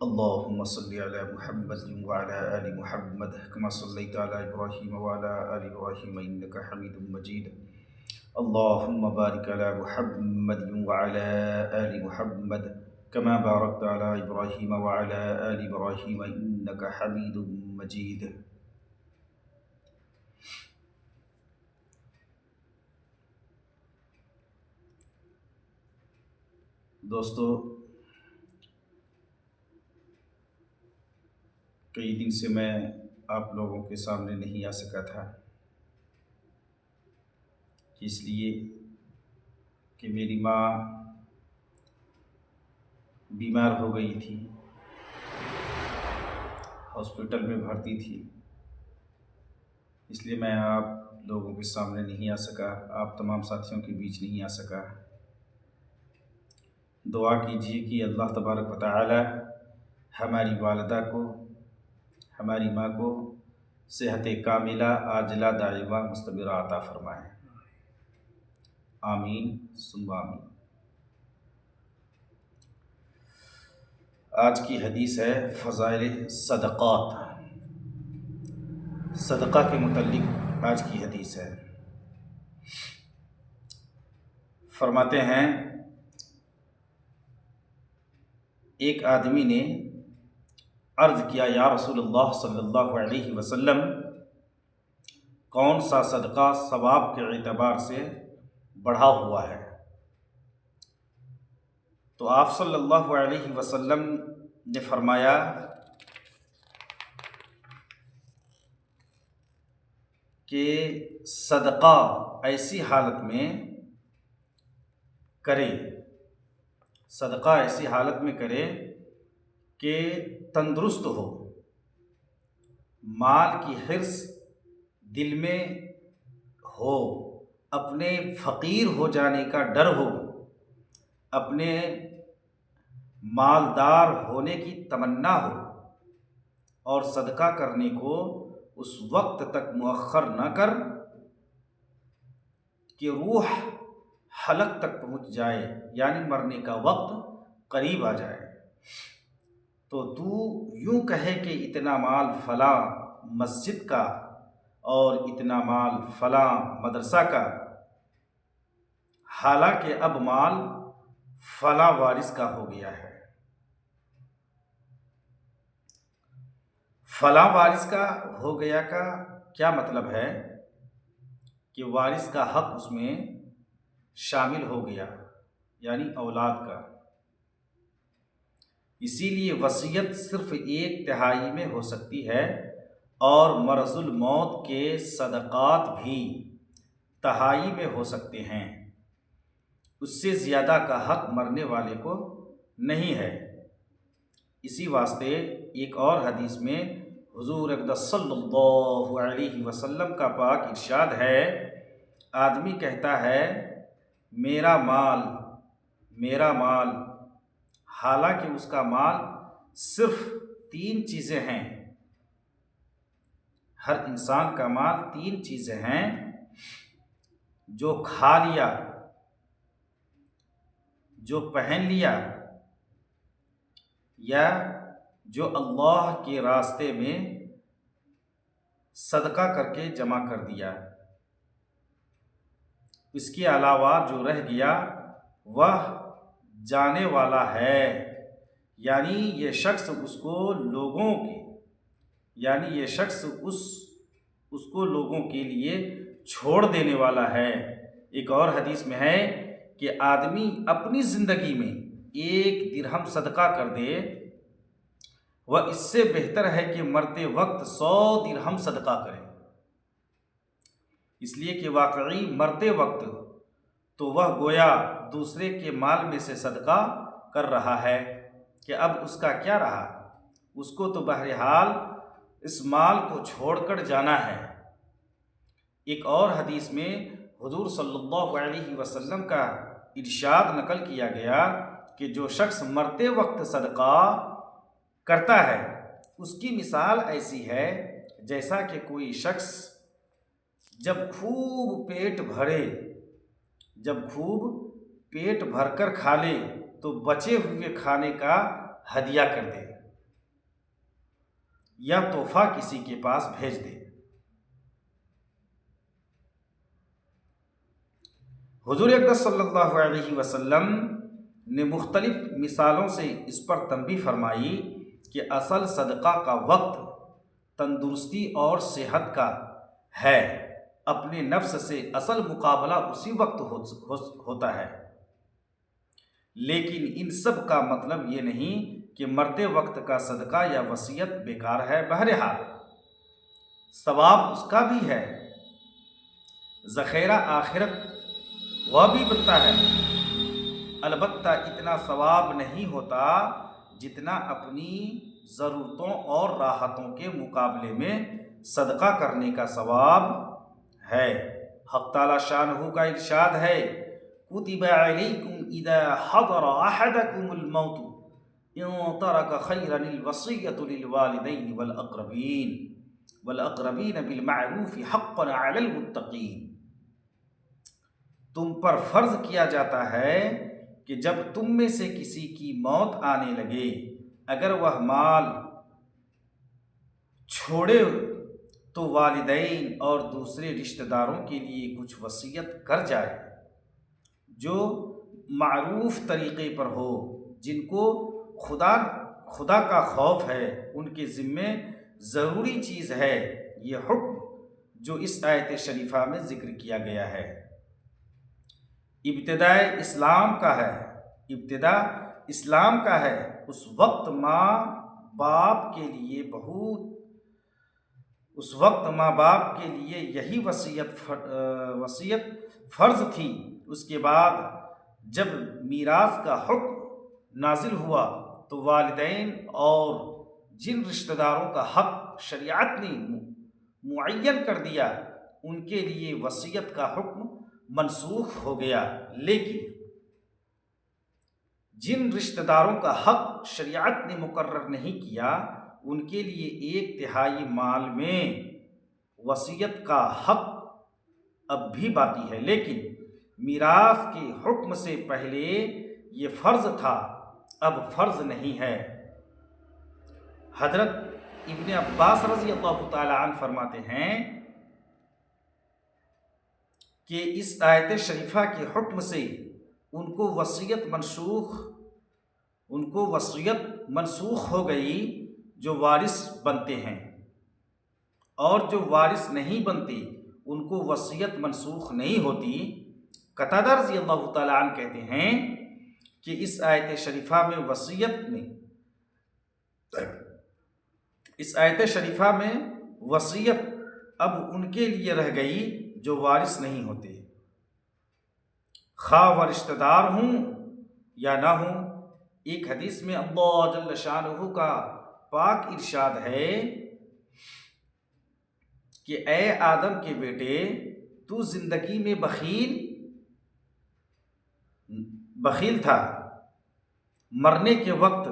اللهم صل على محمد وعلى آل محمد كما صليت على إبراهيم وعلى آل إبراهيم إنك حميد مجيد. اللهم بارك على محمد وعلى آل محمد كما باركت على إبراهيم وعلى آل إبراهيم إنك حميد مجيد. دوستو، کئی دن سے میں آپ لوگوں کے سامنے نہیں آ سکا تھا، اس لیے کہ میری ماں بیمار ہو گئی تھی، ہاسپٹل میں بھرتی تھی، اس لیے میں آپ لوگوں کے سامنے نہیں آ سکا، آپ تمام ساتھیوں کے بیچ نہیں آ سکا۔ دعا کیجیے کہ اللہ تبارک و تعالی ہماری والدہ کو، ہماری ماں کو صحت کاملہ عاجلہ دائمہ مستمرہ عطا فرمائے، آمین ثم آمین۔ آج کی حدیث ہے فضائل صدقات، صدقہ کے متعلق آج کی حدیث ہے۔ فرماتے ہیں ایک آدمی نے عرض کیا، یا رسول اللہ صلی اللہ علیہ وسلم، کون سا صدقہ ثواب کے اعتبار سے بڑھا ہوا ہے؟ تو آپ صلی اللہ علیہ وسلم نے فرمایا کہ صدقہ ایسی حالت میں کرے، صدقہ ایسی حالت میں کرے کہ تندرست ہو، مال کی حرص دل میں ہو، اپنے فقیر ہو جانے کا ڈر ہو، اپنے مالدار ہونے کی تمنا ہو، اور صدقہ کرنے کو اس وقت تک مؤخر نہ کر کہ روح حلق تک پہنچ جائے، یعنی مرنے کا وقت قریب آ جائے، تو یوں کہے کہ اتنا مال فلاں مسجد کا اور اتنا مال فلاں مدرسہ کا، حالانکہ اب مال فلاں وارث کا ہو گیا ہے۔ فلاں وارث کا ہو گیا کا کیا مطلب ہے؟ کہ وارث کا حق اس میں شامل ہو گیا، یعنی اولاد کا۔ اسی لیے وصیت صرف 1/3 میں ہو سکتی ہے، اور مرض الموت کے صدقات بھی 1/3 میں ہو سکتے ہیں، اس سے زیادہ کا حق مرنے والے کو نہیں ہے۔ اسی واسطے ایک اور حدیث میں حضور اقدس صلی اللہ علیہ وسلم کا پاک ارشاد ہے، آدمی کہتا ہے میرا مال میرا مال، حالانکہ اس کا مال صرف 3 چیزیں ہیں۔ ہر انسان کا مال 3 چیزیں ہیں، جو کھا لیا، جو پہن لیا، یا جو اللہ کے راستے میں صدقہ کر کے جمع کر دیا۔ اس کے علاوہ جو رہ گیا وہ جانے والا ہے، یعنی یہ شخص اس کو لوگوں کے لیے چھوڑ دینے والا ہے۔ ایک اور حدیث میں ہے کہ آدمی اپنی زندگی میں 1 درہم صدقہ کر دے، وہ اس سے بہتر ہے کہ مرتے وقت 100 درہم صدقہ کرے، اس لیے کہ واقعی مرتے وقت تو وہ گویا دوسرے کے مال میں سے صدقہ کر رہا ہے کہ اب اس کا کیا رہا، اس کو تو بہرحال اس مال کو چھوڑ کر جانا ہے۔ ایک اور حدیث میں حضور صلی اللہ علیہ وسلم کا ارشاد نقل کیا گیا کہ جو شخص مرتے وقت صدقہ کرتا ہے، اس کی مثال ایسی ہے جیسا کہ کوئی شخص جب خوب پیٹ بھر کر کھا لے تو بچے ہوئے کھانے کا ہدیہ کر دے۔ یا تحفہ کسی کے پاس بھیج دے۔ حضور اقدس صلی اللہ علیہ وسلم نے مختلف مثالوں سے اس پر تنبیہ فرمائی کہ اصل صدقہ کا وقت تندرستی اور صحت کا ہے۔ اپنے نفس سے اصل مقابلہ اسی وقت ہوتا ہے، لیکن ان سب کا مطلب یہ نہیں کہ مرتے وقت کا صدقہ یا وصیت بیکار ہے۔ بہرحال ثواب اس کا بھی ہے، ذخیرہ آخرت وہ بھی بنتا ہے، البتہ اتنا ثواب نہیں ہوتا جتنا اپنی ضرورتوں اور راحتوں کے مقابلے میں صدقہ کرنے کا ثواب ہے۔ حق تعالی شانہ کا ارشاد ہے، کتب علیکم اذا حضر احدکم الموت ان ترک خیرا الوصیۃ للوالدین والاقربین بالمعروف حقا علی المتقین۔ تم پر فرض کیا جاتا ہے کہ جب تم میں سے کسی کی موت آنے لگے، اگر وہ مال چھوڑے تو والدین اور دوسرے رشتہ داروں کے لیے کچھ وصیت کر جائے جو معروف طریقے پر ہو، جن کو خدا کا خوف ہے، ان کے ذمے ضروری چیز ہے۔ یہ حکم جو اس آیت شریفہ میں ذکر کیا گیا ہے ابتدا اسلام کا ہے۔ اس وقت ماں باپ کے لیے یہی وصیت فرض تھی۔ اس کے بعد جب میراث کا حکم نازل ہوا تو والدین اور جن رشتہ داروں کا حق شریعت نے معین کر دیا ان کے لیے وصیت کا حکم منسوخ ہو گیا، لیکن جن رشتہ داروں کا حق شریعت نے مقرر نہیں کیا ان کے لیے 1/3 مال میں وصیت کا حق اب بھی باقی ہے، لیکن میراث کے حکم سے پہلے یہ فرض تھا، اب فرض نہیں ہے۔ حضرت ابن عباس رضی اللہ تعالی عنہ فرماتے ہیں کہ اس آیت شریفہ کے حکم سے ان کو وصیت منسوخ ہو گئی جو وارث بنتے ہیں، اور جو وارث نہیں بنتے ان کو وصیت منسوخ نہیں ہوتی۔ قتادہ رضی اللہ تعالی عنہ کہتے ہیں کہ اس آیت شریفہ میں وصیت اب ان کے لیے رہ گئی جو وارث نہیں ہوتے، خواہ وہ رشتہ دار ہوں یا نہ ہوں۔ ایک حدیث میں اللہ جل شانہ کا پاک ارشاد ہے کہ اے آدم کے بیٹے، تو زندگی میں بخیل تھا، مرنے کے وقت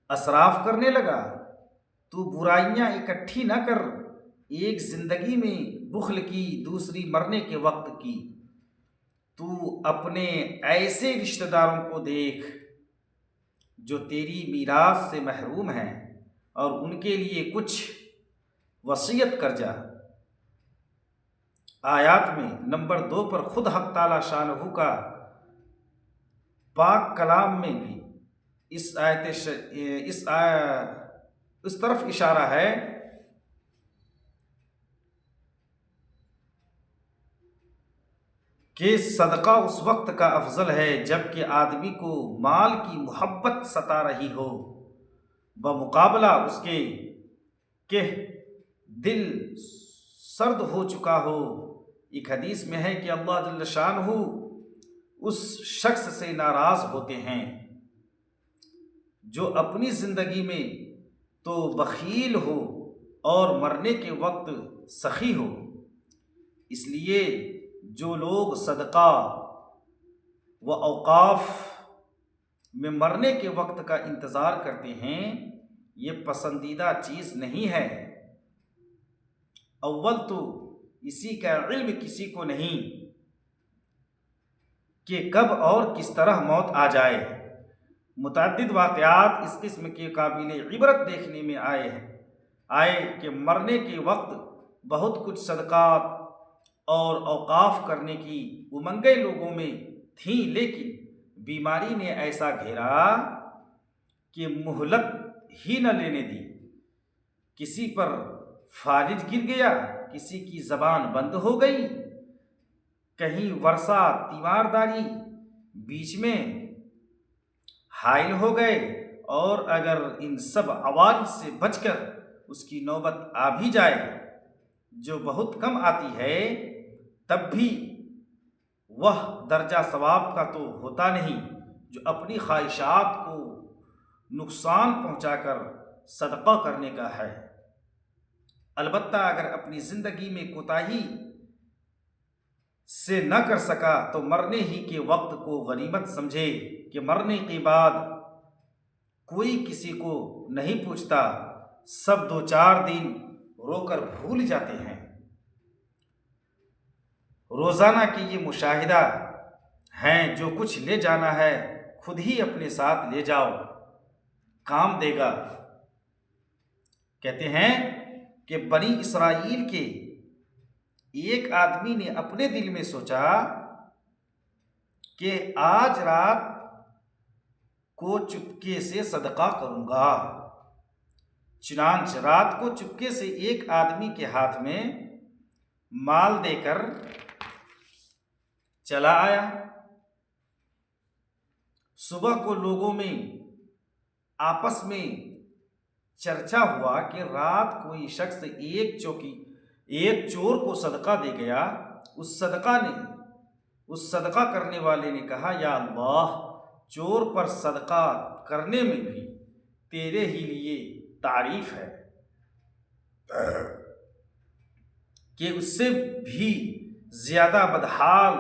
اسراف کرنے لگا۔ تو برائیاں اکٹھی نہ کر، ایک زندگی میں بخل کی، دوسری مرنے کے وقت کی۔ تو اپنے ایسے رشتہ داروں کو دیکھ جو تیری میراث سے محروم ہیں اور ان کے لیے کچھ وصیت کر جا۔ آیات میں نمبر 2 پر خود حق تعالی شانہ کا پاک کلام میں بھی اس طرف اشارہ ہے کہ صدقہ اس وقت کا افضل ہے جب کہ آدمی کو مال کی محبت ستا رہی ہو، بمقابلہ اس کے کہ دل سرد ہو چکا ہو۔ ایک حدیث میں ہے کہ اللہ جل شانہ اس شخص سے ناراض ہوتے ہیں جو اپنی زندگی میں تو بخیل ہو اور مرنے کے وقت سخی ہو۔ اس لیے جو لوگ صدقہ و اوقاف میں مرنے کے وقت کا انتظار کرتے ہیں یہ پسندیدہ چیز نہیں ہے۔ اول تو اسی کا علم کسی کو نہیں کہ کب اور کس طرح موت آ جائے۔ متعدد واقعات اس قسم کے قابل عبرت دیکھنے میں آئے ہیں۔ آئے کہ مرنے کے وقت بہت کچھ صدقات اور اوقاف کرنے کی امنگیں لوگوں میں تھیں، لیکن بیماری نے ایسا گھیرا کہ مہلت ہی نہ لینے دی۔ کسی پر فالج گر گیا، کسی کی زبان بند ہو گئی، کہیں ورثہ تیمارداری بیچ میں حائل ہو گئے، اور اگر ان سب عوارض سے بچ کر اس کی نوبت آ بھی جائے، جو بہت کم آتی ہے، تب بھی وہ درجہ ثواب کا تو ہوتا نہیں جو اپنی خواہشات کو نقصان پہنچا کر صدقہ کرنے کا ہے۔ البتہ اگر اپنی زندگی میں کوتاہی سے نہ کر سکا تو مرنے ہی کے وقت کو غنیمت سمجھے کہ مرنے کے بعد کوئی کسی کو نہیں پوچھتا، سب 2-4 دن رو کر بھول جاتے ہیں۔ روزانہ کی یہ مشاہدہ ہیں، جو کچھ لے جانا ہے خود ہی اپنے ساتھ لے جاؤ، کام دے گا۔ کہتے ہیں کہ بنی اسرائیل کے ایک آدمی نے اپنے دل میں سوچا کہ آج رات کو چپکے سے صدقہ کروں گا۔ چنانچہ رات کو چپکے سے ایک آدمی کے ہاتھ میں مال دے کر چلا آیا۔ صبح کو لوگوں میں آپس میں چرچا ہوا کہ رات کوئی شخص ایک چور کو صدقہ دے گیا۔ اس صدقہ کرنے والے نے کہا، یا اللہ، چور پر صدقہ کرنے میں بھی تیرے ہی لیے تعریف ہے کہ اس سے بھی زیادہ بدحال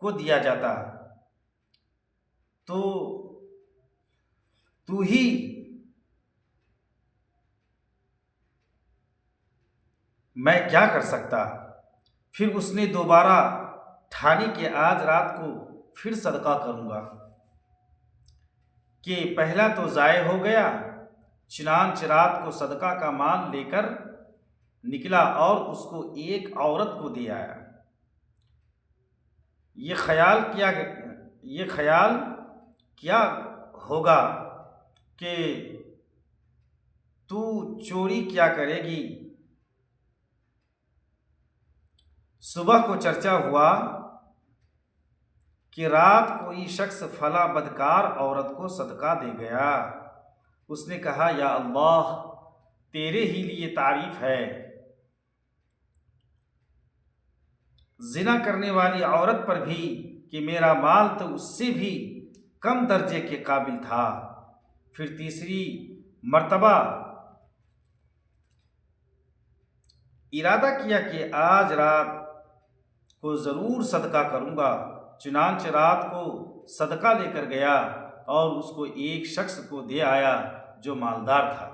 کو دیا جاتا، تو ہی میں کیا کر سکتا۔ پھر اس نے دوبارہ ٹھانی کہ آج رات کو پھر صدقہ کروں گا، کہ پہلا تو ضائع ہو گیا۔ چنانچہ رات کو صدقہ کا مال لے کر نکلا اور اس کو ایک عورت کو دے آیا۔ یہ خیال کیا ہوگا کہ تو چوری کیا کرے گی۔ صبح کو چرچا ہوا کہ رات کوئی شخص فلاں بدکار عورت کو صدقہ دے گیا۔ اس نے کہا، یا اللہ، تیرے ہی لیے تعریف ہے۔ زنا کرنے والی عورت پر بھی کہ میرا مال تو اس سے بھی کم درجے کے قابل تھا۔ پھر تیسری مرتبہ ارادہ کیا کہ آج رات کو ضرور صدقہ کروں گا۔ چنانچہ رات کو صدقہ لے کر گیا اور اس کو ایک شخص کو دے آیا جو مالدار تھا۔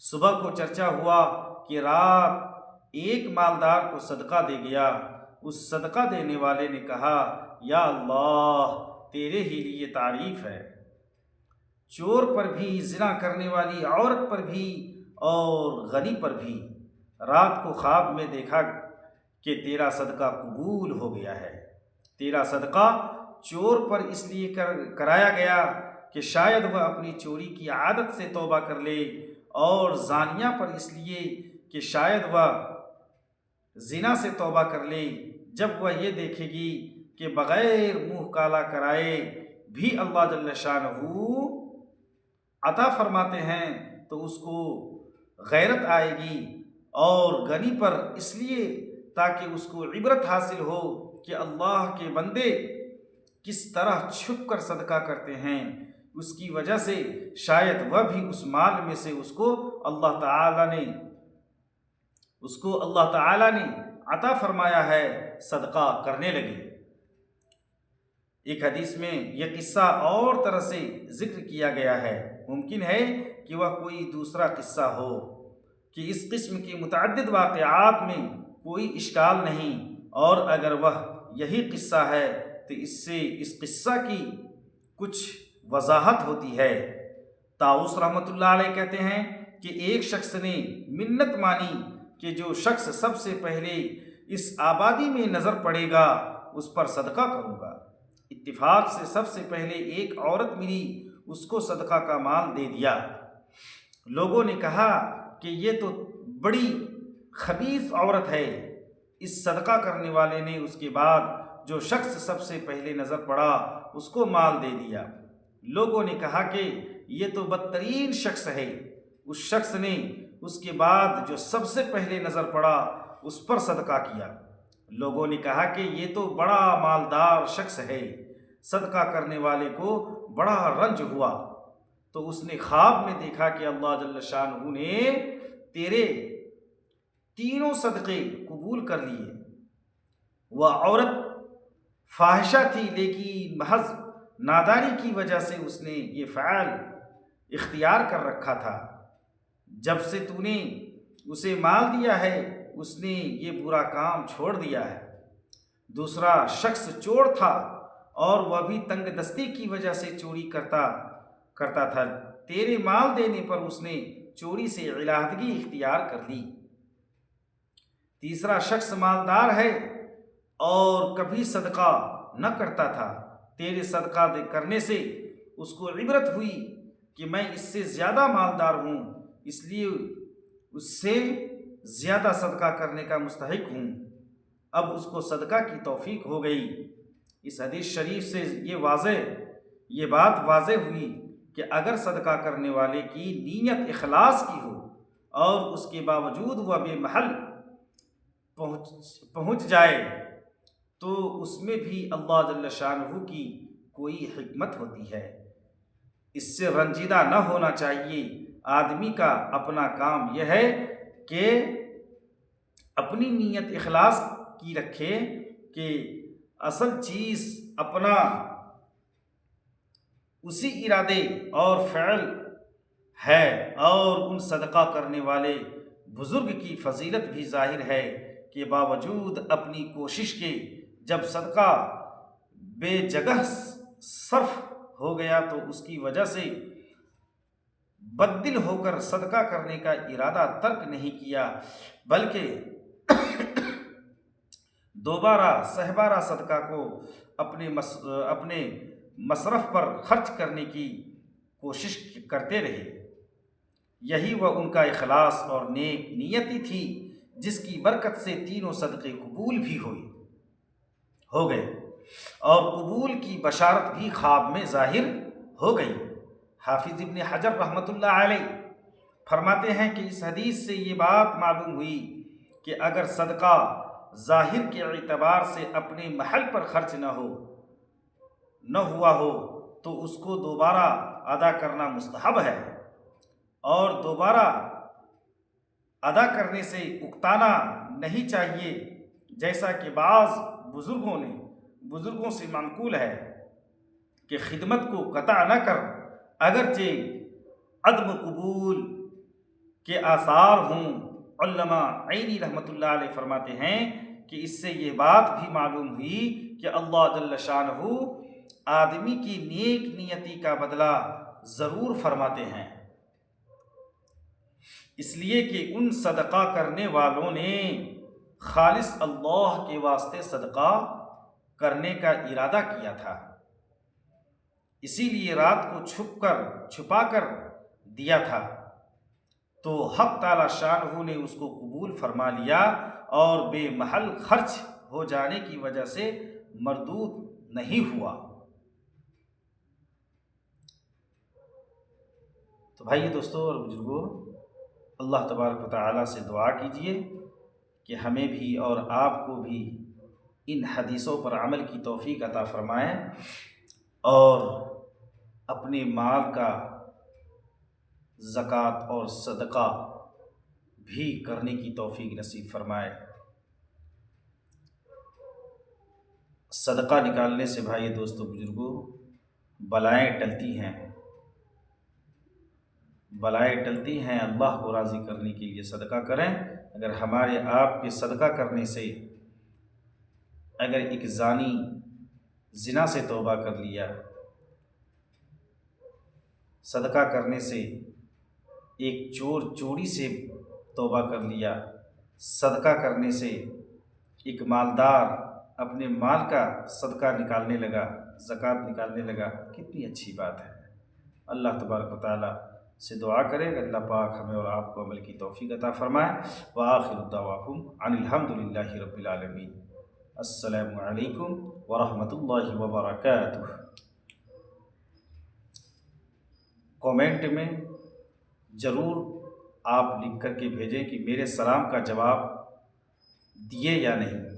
صبح کو چرچا ہوا کہ رات ایک مالدار کو صدقہ دے گیا۔ اس صدقہ دینے والے نے کہا، یا اللہ، تیرے ہی لیے تعریف ہے۔ چور پر بھی، زنا کرنے والی عورت پر بھی اور غنی پر بھی رات کو خواب میں دیکھا کہ تیرا صدقہ قبول ہو گیا ہے۔ تیرا صدقہ چور پر اس لیے کرایا گیا کہ شاید وہ اپنی چوری کی عادت سے توبہ کر لے، اور زانیہ پر اس لیے کہ شاید وہ زنا سے توبہ کر لے۔ جب وہ یہ دیکھے گی کہ بغیر منہ کالا کرائے بھی اللہ جل شانہ عطا فرماتے ہیں تو اس کو غیرت آئے گی، اور غنی پر اس لیے تاکہ اس کو عبرت حاصل ہو کہ اللہ کے بندے کس طرح چھپ کر صدقہ کرتے ہیں، اس کی وجہ سے شاید وہ بھی اس مال میں سے اس کو اللہ تعالی نے عطا فرمایا ہے، صدقہ کرنے لگے۔ ایک حدیث میں یہ قصہ اور طرح سے ذکر کیا گیا ہے، ممکن ہے کہ وہ کوئی دوسرا قصہ ہو، کہ اس قسم کے متعدد واقعات میں کوئی اشکال نہیں، اور اگر وہ یہی قصہ ہے تو اس سے اس قصہ کی کچھ وضاحت ہوتی ہے۔ طاؤس رحمۃ اللہ علیہ کہتے ہیں کہ ایک شخص نے منت مانی کہ جو شخص سب سے پہلے اس آبادی میں نظر پڑے گا اس پر صدقہ کروں گا۔ اتفاق سے سب سے پہلے ایک عورت ملی، اس کو صدقہ کا مال دے دیا۔ لوگوں نے کہا کہ یہ تو بڑی خبیث عورت ہے۔ اس صدقہ کرنے والے نے اس کے بعد جو شخص سب سے پہلے نظر پڑا اس کو مال دے دیا۔ لوگوں نے کہا کہ یہ تو بدترین شخص ہے۔ اس شخص نے اس کے بعد جو سب سے پہلے نظر پڑا اس پر صدقہ کیا۔ لوگوں نے کہا کہ یہ تو بڑا مالدار شخص ہے۔ صدقہ کرنے والے کو بڑا رنج ہوا، تو اس نے خواب میں دیکھا کہ اللہ جل شانہ نے تیرے تینوں صدقے قبول کر لیے۔ وہ عورت فاحشہ تھی، لیکن محض نادانی کی وجہ سے اس نے یہ فعل اختیار کر رکھا تھا۔ جب سے تو نے اسے مال دیا ہے اس نے یہ برا کام چھوڑ دیا ہے۔ دوسرا شخص چور تھا اور وہ بھی تنگ دستی کی وجہ سے چوری کرتا تھا، تیرے مال دینے پر اس نے چوری سے علیحدگی اختیار کر لی۔ تیسرا شخص مالدار ہے اور کبھی صدقہ نہ کرتا تھا، تیرے صدقہ کرنے سے اس کو عبرت ہوئی کہ میں اس سے زیادہ مالدار ہوں، اس لیے اس سے زیادہ صدقہ کرنے کا مستحق ہوں۔ اب اس کو صدقہ کی توفیق ہو گئی۔ اس حدیث شریف سے یہ بات واضح ہوئی کہ اگر صدقہ کرنے والے کی نیت اخلاص کی ہو اور اس کے باوجود وہ بے محل پہنچ جائے تو اس میں بھی اللہ جل شانہ کی کوئی حکمت ہوتی ہے۔ اس سے رنجیدہ نہ ہونا چاہیے۔ آدمی کا اپنا کام یہ ہے کہ اپنی نیت اخلاص کی رکھے کہ اصل چیز اپنا اسی ارادے اور فعل ہے، اور ان صدقہ کرنے والے بزرگ کی فضیلت بھی ظاہر ہے کہ باوجود اپنی کوشش کے جب صدقہ بے جگہ صرف ہو گیا تو اس کی وجہ سے بددل ہو کر صدقہ کرنے کا ارادہ ترک نہیں کیا، بلکہ دوبارہ سہبارہ صدقہ کو اپنے مصرف پر خرچ کرنے کی کوشش کرتے رہے۔ یہی وہ ان کا اخلاص اور نیک نیتی تھی جس کی برکت سے تینوں صدقے قبول بھی ہو گئے اور قبول کی بشارت بھی خواب میں ظاہر ہو گئی۔ حافظ ابن حجر رحمۃ اللہ علیہ فرماتے ہیں کہ اس حدیث سے یہ بات معلوم ہوئی کہ اگر صدقہ ظاہر کے اعتبار سے اپنے محل پر خرچ نہ ہوا ہو تو اس کو دوبارہ ادا کرنا مستحب ہے، اور دوبارہ ادا کرنے سے اکتانا نہیں چاہیے، جیسا کہ بعض بزرگوں سے منقول ہے کہ خدمت کو قطع نہ کر، اگرچہ عدم قبول کے آثار ہوں۔ علامہ عینی رحمۃ اللہ علیہ فرماتے ہیں کہ اس سے یہ بات بھی معلوم ہوئی کہ اللہ جل شانہ آدمی کی نیک نیتی کا بدلہ ضرور فرماتے ہیں، اس لیے کہ ان صدقہ کرنے والوں نے خالص اللہ کے واسطے صدقہ کرنے کا ارادہ کیا تھا، اسی لیے رات کو چھپا کر دیا تھا، تو حق تعالی شانہ نے اس کو قبول فرما لیا اور بے محل خرچ ہو جانے کی وجہ سے مردود نہیں ہوا۔ تو بھائی دوستوں اور بزرگوں، اللہ تبارک و تعالیٰ سے دعا کیجیے کہ ہمیں بھی اور آپ کو بھی ان حدیثوں پر عمل کی توفیق عطا فرمائیں اور اپنے مال کا زکوٰۃ اور صدقہ بھی کرنے کی توفیق نصیب فرمائے۔ صدقہ نکالنے سے بھائی دوستوں بزرگوں بلائیں ٹلتی ہیں۔ اللہ کو راضی کرنے کے لیے صدقہ کریں۔ اگر ہمارے آپ کے صدقہ کرنے سے اگر ایک زانی زنا سے توبہ کر لیا، صدقہ کرنے سے ایک چور چوری سے توبہ کر لیا، صدقہ کرنے سے ایک مالدار اپنے مال کا صدقہ نکالنے لگا، زکوٰۃ نکالنے لگا، کتنی اچھی بات ہے۔ اللہ تبارک و تعالیٰ سے دعا کرے کہ اللہ پاک ہمیں اور آپ کو عمل کی توفیق عطا فرمائے۔ وآخر دعواہم ان الحمد للہ رب العالمین۔ السلام علیکم ورحمۃ اللہ وبرکاتہ۔ کومنٹ میں ضرور آپ لکھ کر کے بھیجیں کہ میرے سلام کا جواب دیے یا نہیں۔